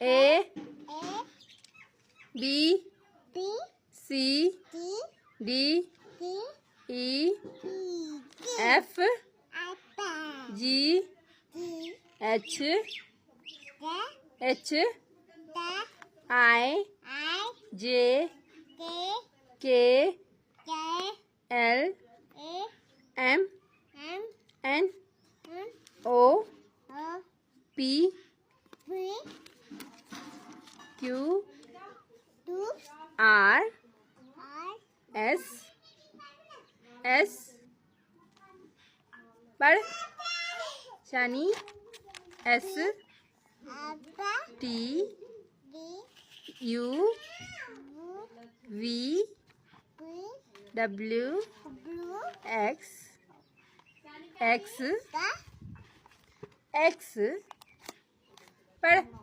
A A B B C C D D E E F F G G H D H D I I J K K K L A M M N N O O P P Q Q R R S S पढ़ Shani S F T D U U V B W W X X D X पढ़